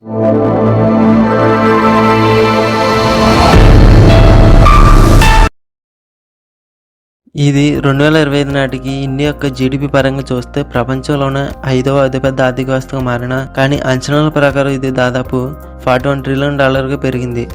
ఇది 2025 నాటికి ఇండియా యొక్క జీడిపి పరంగా చూస్తే ప్రపంచంలోనే 5వ అతిపెద్ద ఆర్థిక వ్యవస్థగా మారినా కానీ అంచనాల ప్రకారం ఇది దాదాపు $41 ట్రిలియన్ పెరిగింది.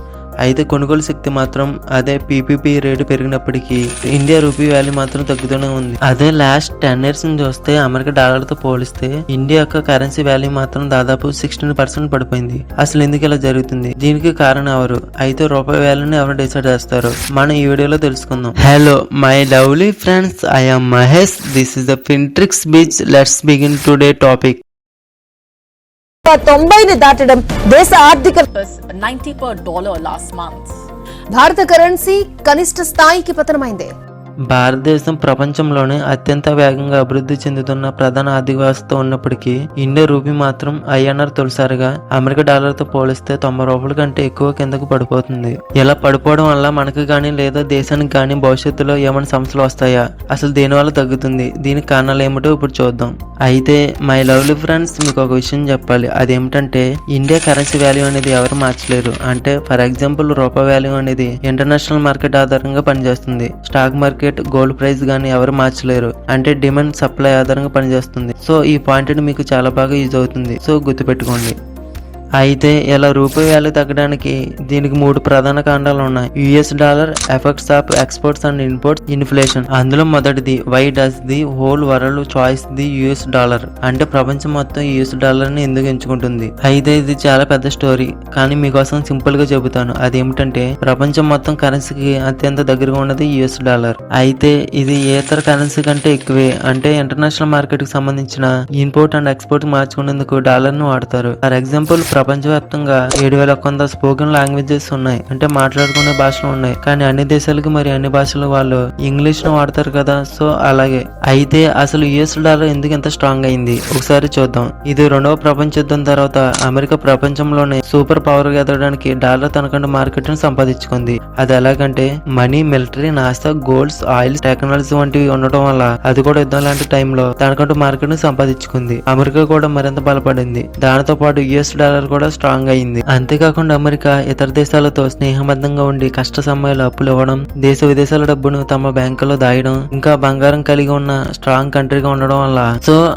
అయితే కొనుగోలు శక్తి మాత్రం అదే పీపీపీ రేటు పెరిగినప్పటికీ ఇండియా రూపీ వాల్యూ మాత్రం తగ్గుతూనే ఉంది. అదే లాస్ట్ 10 years ని చూస్తే అమెరికా డాలర్తో పోలిస్తే ఇండియా యొక్క కరెన్సీ వాల్యూ మాత్రం దాదాపు 16% పడిపోయింది. అసలు ఎందుకు ఇలా జరుగుతుంది? దీనికి కారణం ఎవరు? అయితే రూపాయి వాల్యూని ఎవరు డిసైడ్ చేస్తారు? మనం ఈ వీడియోలో తెలుసుకుందాం. Hello my lovely friends, I am Mahesh. This is the Fintrix beach. Let's begin today topic. 90ని దాటడం దేశ ఆర్థిక 90 per dollar last month. భారత కరెన్సీ కనిష్ట స్థాయికి పతనమైంది. భారతదేశం ప్రపంచంలోనే అత్యంత వేగంగా అభివృద్ధి చెందుతున్న ప్రధాన ఆర్థిక వ్యవస్థ ఉన్నప్పటికీ ఇండియా రూపీ మాత్రం INR తొలిసారిగా అమెరికా డాలర్తో పోలిస్తే $90 కంటే ఎక్కువ కిందకు పడిపోతుంది. ఇలా పడిపోవడం వల్ల మనకు గానీ లేదా దేశానికి గానీ భవిష్యత్తులో ఏమైనా సమస్యలు వస్తాయా? అసలు దేనివల్ల తగ్గుతుంది? దీనికి కారణాలు ఏమిటో ఇప్పుడు చూద్దాం. అయితే మై లవ్లీ ఫ్రెండ్స్, మీకు ఒక విషయం చెప్పాలి. అదేమిటంటే ఇండియా కరెన్సీ వాల్యూ అనేది ఎవరు మార్చలేరు. అంటే ఫర్ ఎగ్జాంపుల్ రూపాయి వాల్యూ అనేది ఇంటర్నేషనల్ మార్కెట్ ఆధారంగా పనిచేస్తుంది. స్టాక్ మార్కెట్, గోల్డ్ ప్రైస్ గానీ ఎవరు మార్చలేరు. అంటే డిమాండ్ సప్లై ఆధారంగా పనిచేస్తుంది. సో ఈ పాయింట్ మీకు చాలా బాగా యూజ్ అవుతుంది. సో గుర్తుపెట్టుకోండి. అయితే ఇలా రూపాయి వాల్యూ తగ్గడానికి దీనికి 3 ప్రధాన కారణాలు ఉన్నాయి. US dollar, effects of exports and imports, inflation. అందులో మొదటిది, why does the whole world choice the US dollar? అంటే ప్రపంచం మొత్తం యుఎస్ డాలర్ ని ఎందుకు ఎంచుకుంటుంది? అయితే ఇది చాలా పెద్ద స్టోరీ, కానీ మీకోసం సింపుల్ గా చెబుతాను. అదేమిటంటే ప్రపంచం మొత్తం కరెన్సీకి అత్యంత దగ్గరగా ఉన్నది యుఎస్ డాలర్. అయితే ఇది ఏ ఇతర కరెన్సీ కంటే ఎక్కువే. అంటే ఇంటర్నేషనల్ మార్కెట్ కి సంబంధించిన ఇంపోర్ట్ అండ్ ఎక్స్పోర్ట్ మార్చుకునేందుకు డాలర్ ను వాడతారు. ఫర్ ఎగ్జాంపుల్ ప్రపంచవ్యాప్తంగా 7,100 స్పోకెన్ లాంగ్వేజెస్ ఉన్నాయి. అంటే మాట్లాడుకునే భాషలు ఉన్నాయి. కానీ అన్ని దేశాలకి మరి అన్ని భాషలు వాళ్ళు ఇంగ్లీష్ ను వాడతారు కదా. సో అలాగే. అయితే అసలు యుఎస్ డాలర్ ఎందుకు ఇంత స్ట్రాంగ్ అయింది ఒకసారి చూద్దాం. ఇది 2వ ప్రపంచ యుద్ధం తర్వాత అమెరికా ప్రపంచంలోనే సూపర్ పవర్ గా ఎదగడానికి డాలర్ తనకంటే మార్కెట్ ను సంపాదించుకుంది. అది ఎలాగంటే money, military, NASA, golds, oil, technology వంటివి ఉండటం వల్ల అది కూడా యుద్ధం లాంటి టైంలో తనకంటూ మార్కెట్ ను సంపాదించుకుంది. అమెరికా కూడా మరింత బలపడింది. దానితో పాటు యుఎస్ డాలర్ కూడా స్ట్రాంగ్ అయింది. అంతేకాకుండా అమెరికా ఇతర దేశాలతో స్నేహబద్ధంగా ఉండి కష్ట సమయాల్లో అప్పులు ఇవ్వడం, దేశ విదేశాల డబ్బును తమ బ్యాంకులో దాయడం, ఇంకా బంగారం కలిగి ఉన్న స్ట్రాంగ్ కంట్రీగా ఉండడం వల్ల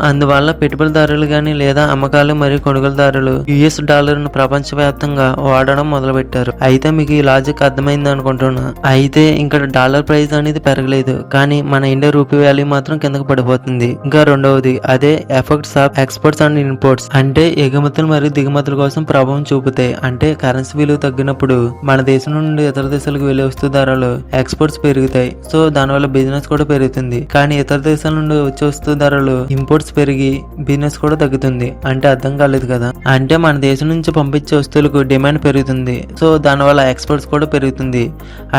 అందువల్ల పెట్టుబడిదారులు గాని లేదా అమ్మకాలు మరియు కొనుగోలుదారులు యుఎస్ డాలర్ ను ప్రపంచవ్యాప్తంగా వాడడం మొదలు పెట్టారు. అయితే మీకు ఈ లాజిక్ అర్థమైంది అనుకుంటున్నా. అయితే ఇంకా డాలర్ ప్రైస్ అనేది పెరగలేదు, కానీ మన ఇండియా రూపీ వాల్యూ మాత్రం కిందకు పడిపోతుంది. ఇంకా రెండవది, అదే effects of exports and imports. అంటే ఎగుమతులు మరియు దిగుమతుల కోసం ప్రభావం చూపుతాయి. అంటే కరెన్సీ విలువ తగ్గినప్పుడు మన దేశం నుండి ఇతర దేశాలకు వెళ్లే వస్తు ధరలు ఎక్స్పోర్ట్స్ పెరుగుతాయి. సో దానివల్ల బిజినెస్ కూడా పెరుగుతుంది. కానీ ఇతర దేశాల నుండి వచ్చే వస్తు ధరలు ఇంపోర్ట్స్ పెరిగి బిజినెస్ కూడా తగ్గుతుంది. అంటే అర్థం కాలేదు కదా. అంటే మన దేశం నుంచి పంపించే వస్తువులకు డిమాండ్ పెరుగుతుంది. సో దానివల్ల ఎక్స్పోర్ట్స్ కూడా పెరుగుతుంది.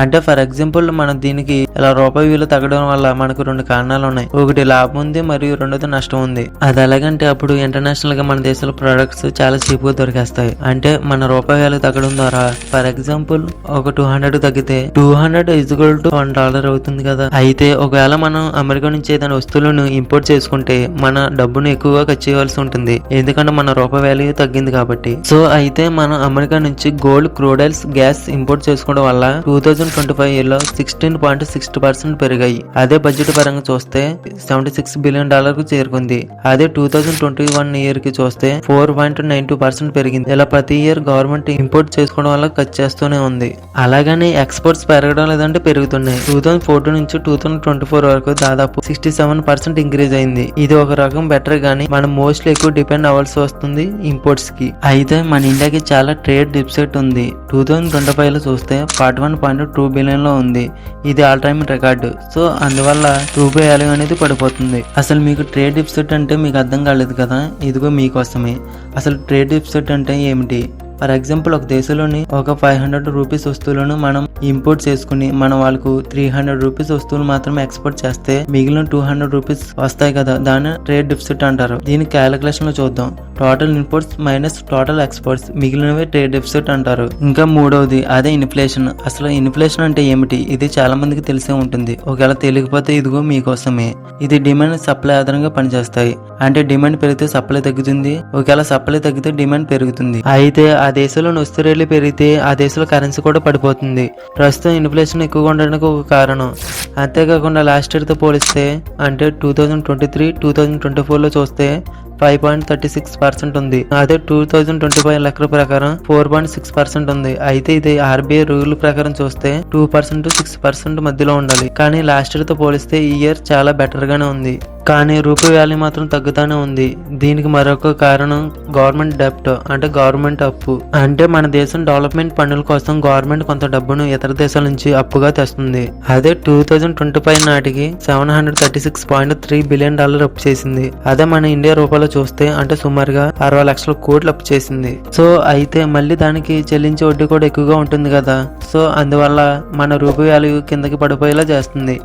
అంటే ఫర్ ఎగ్జాంపుల్ మనం దీనికి ఇలా రూపాయి విలువ తగ్గడం వల్ల మనకు 2 కారణాలు ఉన్నాయి. ఒకటి లాభం ఉంది మరియు రెండోది నష్టం ఉంది. అది ఎలాగంటే అప్పుడు ఇంటర్నేషనల్ గా మన దేశంలో ప్రొడక్ట్స్ చాలా చీప్ గా దొరికేస్తాయి. అంటే మన రూపాయి వాల్యూ తగ్గడం ద్వారా ఫర్ ఎగ్జాంపుల్ ఒక 200 తగ్గితే 200 = $1 అవుతుంది కదా. అయితే ఒకవేళ మనం అమెరికా నుంచి ఏదైనా వస్తువులను ఇంపోర్ట్ చేసుకుంటే మన డబ్బును ఎక్కువగా ఖర్చు చేయవలసి ఉంటుంది. ఎందుకంటే మన రూపాయి వాల్యూ తగ్గింది కాబట్టి. సో అయితే మనం అమెరికా నుంచి gold, crude oils, gas import చేసుకోవడం వల్ల 2025 yearలో 16.6% పెరిగాయి. అదే బడ్జెట్ పరంగా చూస్తే $76 బిలియన్ కు చేరుకుంది. అదే 2021 year కి చూస్తే 4.92% పెరిగింది. ఇలా ప్రతి ఇయర్ గవర్నమెంట్ ఇంపోర్ట్ చేసుకోవడం వల్ల ఖర్చు చేస్తూనే ఉంది. అలాగని ఎక్స్పోర్ట్స్ పెరగడం లేదంటే పెరుగుతున్నాయి. 2014 నుంచి 2024 వరకు దాదాపు 67% ఇంక్రీజ్ అయింది. ఇది ఒక రకం బెటర్ గానీ మనం మోస్ట్లీ ఎక్కువ డిపెండ్ అవ్వాల్సి వస్తుంది ఇంపోర్ట్స్ కి. అయితే మన ఇండియాకి చాలా ట్రేడ్ డిఫిసిట్ ఉంది. 2025లో చూస్తే 41.2 బిలియన్ లో ఉంది. ఇది ఆల్ టైమ్ రికార్డు. సో అందువల్ల రూపాయి వాల్యూ అనేది పడిపోతుంది. అసలు మీకు ట్రేడ్ డిఫిసిట్ అంటే మీకు అర్థం కాలేదు కదా. ఇదిగో మీకోసమే. అసలు ట్రేడ్ డిఫిసిట్ అంటే ఏమిటి? ఫర్ ఎగ్జాంపుల్ ఒక దేశంలోని ఒక 500 రూపీస్ వస్తువులను మనం ఇంపోర్ట్ చేసుకుని మనం వాళ్ళకు 300 రూపీస్ వస్తువులు మాత్రమే ఎక్స్పోర్ట్ చేస్తే మిగిలిన 200 రూపీస్ వస్తాయి కదా, దాన్ని ట్రేడ్ డెఫిసిట్ అంటారు. దీని క్యాలిక్యులేషన్ లో చూద్దాం. Total imports minus total exports, మిగిలినవే ట్రేడ్ డెఫిసిట్ అంటారు. ఇంకా మూడవది అదే ఇన్ఫ్లేషన్. అసలు ఇన్ఫ్లేషన్ అంటే ఏమిటి? ఇది చాలా మందికి తెలిసే ఉంటుంది. ఒకవేళ తెలియకపోతే ఇదిగో మీకోసమే. ఇది డిమాండ్ సప్లై ఆధారంగా పనిచేస్తాయి. అంటే డిమాండ్ పెరిగితే సప్లై తగ్గుతుంది, ఒకవేళ సప్లై తగ్గితే డిమాండ్ పెరుగుతుంది. అయితే ఆ దేశంలోని వస్తు రేట్లు పెరిగితే ఆ దేశంలో కరెన్సీ కూడా పడిపోతుంది. ప్రస్తుతం ఇన్ఫ్లేషన్ ఎక్కువగా ఉండడానికి ఒక కారణం. అంతేకాకుండా లాస్ట్ ఇయర్ తో పోలిస్తే అంటే 2023-2024 లో చూస్తే 5.36% ఉంది. అదే 2025 లెక్కల ప్రకారం 4.6% ఉంది. అయితే ఇది ఆర్బీఐ రూల్ ప్రకారం చూస్తే 2% to 6% మధ్యలో ఉండాలి. కానీ లాస్ట్ ఇయర్ తో పోలిస్తే ఈ ఇయర్ చాలా బెటర్ గానే ఉంది. కానీ రూపాయి వాల్యూ మాత్రం తగ్గుతానే ఉంది. దీనికి మరొక కారణం గవర్నమెంట్ డెప్ట్, అంటే గవర్నమెంట్ అప్పు. అంటే మన దేశం డెవలప్మెంట్ పనుల కోసం గవర్నమెంట్ కొంత డబ్బును ఇతర దేశాల నుంచి అప్పుగా తెస్తుంది. అదే 2025 నాటికి $736.3 బిలియన్ అప్పు చేసింది. అదే మన ఇండియా రూపాయలు చూస్తే అంటే సుమారుగా 60 లక్షల కోట్లు అప్పు చేసింది. సో అయితే మళ్ళీ దానికి చెల్లించే వడ్డీ కూడా ఎక్కువగా ఉంటుంది కదా. సో అందువల్ల మన రూపాయి వాల్యూ కిందకి పడిపోయేలా చేస్తుంది.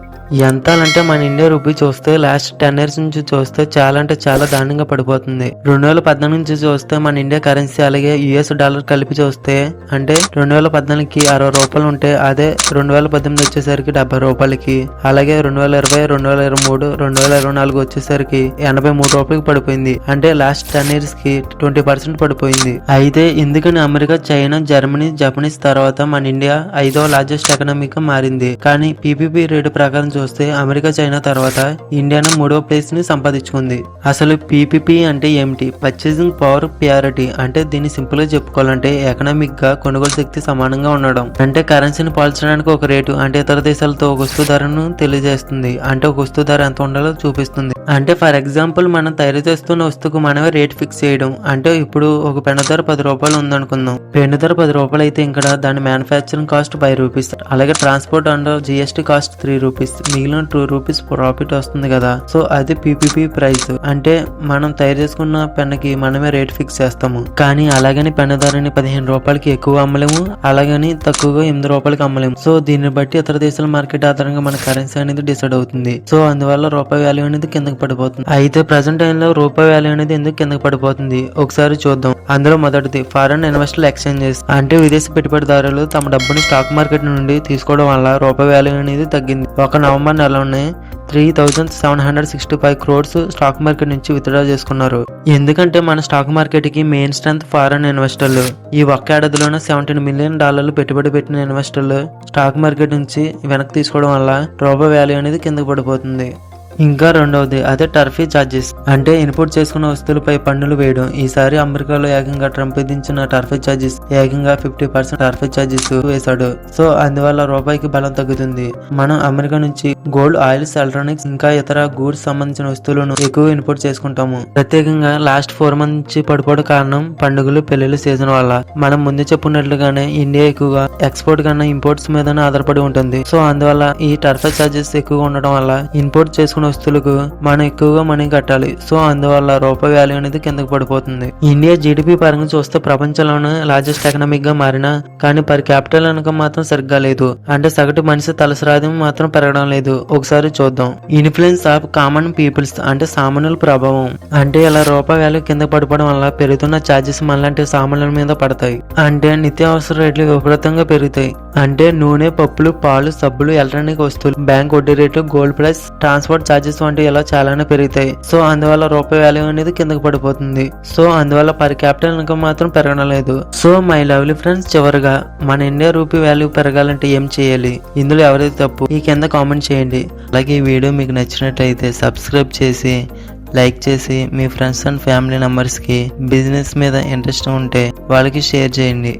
ఎంతాలంటే మన ఇండియా రూపీ చూస్తే లాస్ట్ 10 years నుంచి చూస్తే చాలా అంటే చాలా దారుణంగా పడిపోతుంది. 2014 నుంచి చూస్తే మన ఇండియా కరెన్సీ అలాగే యుఎస్ డాలర్ కలిపి చూస్తే అంటే 2014కి 60 రూపాయలు ఉంటే అదే 2018 వచ్చేసరికి 70 రూపాయలకి, అలాగే 2020, 2023, 2024 వచ్చేసరికి 83 రూపాయలకి పడిపోయింది. అంటే లాస్ట్ 10 years కి 20% పడిపోయింది. అయితే ఎందుకని అమెరికా, చైనా, జర్మనీ, జపనీస్ తర్వాత మన ఇండియా 5వ లార్జెస్ట్ ఎకనామీగా మారింది. కానీ పీపీపీ రేటు ప్రకారం చూస్తే అమెరికా, చైనా తర్వాత ఇండియాను 3వ ప్లేస్ ని సంపాదించుకుంది. అసలు పీపీపీ అంటే ఏమిటి? Purchasing power parity. అంటే దీన్ని సింపుల్ గా చెప్పుకోవాలంటే ఎకనామిక్ గా కొనుగోలు శక్తి సమానంగా ఉండడం. అంటే కరెన్సీని పోల్చడానికి ఒక రేటు అంటే ఇతర దేశాలతో ఒక వస్తువు ధరను తెలియజేస్తుంది. అంటే ఒక వస్తువు ధర ఎంత ఉండాలో చూపిస్తుంది. అంటే ఫర్ ఎగ్జాంపుల్ మనం తయారు చేస్తున్న వస్తువుకు మనమే రేట్ ఫిక్స్ చేయడం. అంటే ఇప్పుడు ఒక పెన్ను ధర 10 రూపాయలు ఉందనుకుందాం. పెన్ను ధర 10 రూపాయలు అయితే ఇక్కడ దాని మ్యానుఫ్యాక్చరింగ్ కాస్ట్ 5 రూపీస్, అలాగే transport and GST cost 3 rupees, మిగిలిన 2 రూపీస్ ప్రాఫిట్ వస్తుంది కదా. సో అది పీపీపీ ప్రైస్. అంటే మనం తయారు చేసుకున్న పెన్నుకి మనమే రేట్ ఫిక్స్ చేస్తాము. కానీ అలాగని పెన్ను ధరని 15 రూపాయలకి ఎక్కువ అమ్మలేము, అలాగని తక్కువగా 8 రూపాయలకి అమ్మలేము. సో దీన్ని బట్టి ఇతర దేశాల మార్కెట్ ఆధారంగా మన కరెన్సీ అనేది డిసైడ్ అవుతుంది. సో అందువల్ల రూపాయి వాల్యూ అనేది కిందకి పడిపోతుంది. అయితే ప్రజెంట్ టైంలో రూపాయి వాల్యూ అనేది ఎందుకు కిందకి పడిపోతుంది ఒకసారి చూద్దాం. అందులో మొదటిది ఫారెన్ ఇన్వెస్టర్ ఎక్స్చేంజెస్. అంటే విదేశీ పెట్టుబడిదారులు తమ డబ్బుని స్టాక్ మార్కెట్ నుండి తీసుకోవడం వల్ల రూపాయి వాల్యూ అనేది తగ్గింది. ఒక నవంబర్ నెలలోనే 3,765 crores స్టాక్ మార్కెట్ నుంచి విత్డ్రా చేసుకున్నారు. ఎందుకంటే మన స్టాక్ మార్కెట్ కి మెయిన్ స్ట్రెంత్ ఫారెన్ ఇన్వెస్టర్లు. ఈ ఒక్క ఏడాదిలోనే $17 మిలియన్ పెట్టుబడి పెట్టిన ఇన్వెస్టర్లు స్టాక్ మార్కెట్ నుంచి వెనక్కి తీసుకోవడం వల్ల రూపాయి వాల్యూ అనేది కిందకి పడిపోతుంది. ఇంకా రెండవది అదే టర్ఫీ ఛార్జెస్. అంటే ఇన్పుట్ చేసుకున్న వస్తువులపై పన్నులు వేయడం. ఈసారి అమెరికాలో ఏకంగా ట్రంప్ విధించిన టర్ఫీ ఛార్జెస్ ఏకంగా 50% టర్ఫీ ఛార్జెస్ వేశాడు. సో అందువల్ల రూపాయికి బలం తగ్గుతుంది. మనం అమెరికా నుంచి గోల్డ్, ఆయిల్స్, ఎలక్ట్రానిక్స్ ఇంకా ఇతర గూడ్స్ సంబంధించిన వస్తువులను ఎక్కువ ఇన్పుట్ చేసుకుంటాము. ప్రత్యేకంగా లాస్ట్ 4 months నుంచి పడిపోవడం కారణం పండుగలు, పెళ్లిళ్ళ సీజన్ వల్ల. మనం ముందు చెప్పుకున్నట్లుగానే ఇండియా ఎక్కువగా ఎక్స్పోర్ట్ కన్నా ఇంపోర్ట్స్ మీద ఆధారపడి ఉంటుంది. సో అందువల్ల ఈ టర్ఫీ ఛార్జెస్ ఎక్కువగా ఉండడం వల్ల ఇంపోర్ట్ చేసుకున్న వస్తువులకు మనం ఎక్కువగా మనీ కట్టాలి. సో అందువల్ల రూపాయి వాల్యూ అనేది కిందకి పడిపోతుంది. ఇండియా జీడిపి పరంగా చూస్తే ప్రపంచంలోనే లార్జెస్ట్ ఎకనామిక్ గా మారినా కానీ పర్ క్యాపిటల్ ఇన్కమ్ మాత్రం సరిగ్గా లేదు. అంటే సగటు మనిషి తలసరి మాత్రం పెరగడం లేదు. ఒకసారి చూద్దాం. Influence of common peoples. అంటే సామాన్యుల ప్రభావం. అంటే ఇలా రూపాయి వాల్యూ కింద పడిపోవడం వల్ల పెరుగుతున్న ఛార్జెస్ మనలాంటి సామాన్యుల మీద పడతాయి. అంటే నిత్యావసర రేట్లు విపరీతంగా పెరుగుతాయి. అంటే నూనె, పప్పులు, పాలు, సబ్బులు, ఎలక్ట్రానిక్ వస్తువులు, బ్యాంక్ వడ్డీ rate, gold price, transport charges వంటి ఇలా చాలానే పెరుగుతాయి. సో అందువల్ల రూపాయి వాల్యూ అనేది కిందకి పడిపోతుంది. సో అందువల్ల పర్ క్యాపిటల్ ఇన్కమ్ మాత్రం పెరగడం లేదు. సో మై లవ్లీ ఫ్రెండ్స్, చివరిగా మన ఇండియా రూపీ వాల్యూ పెరగాలంటే ఏం చేయాలి? ఇందులో ఎవరైతే తప్పు ఈ కింద కామెంట్ చేయండి. అలాగే ఈ వీడియో మీకు నచ్చినట్లయితే సబ్స్క్రైబ్ చేసి లైక్ చేసి మీ ఫ్రెండ్స్ అండ్ ఫ్యామిలీ మెంబర్స్ కి బిజినెస్ మీద ఇంట్రెస్ట్ ఉంటే వాళ్ళకి షేర్ చేయండి.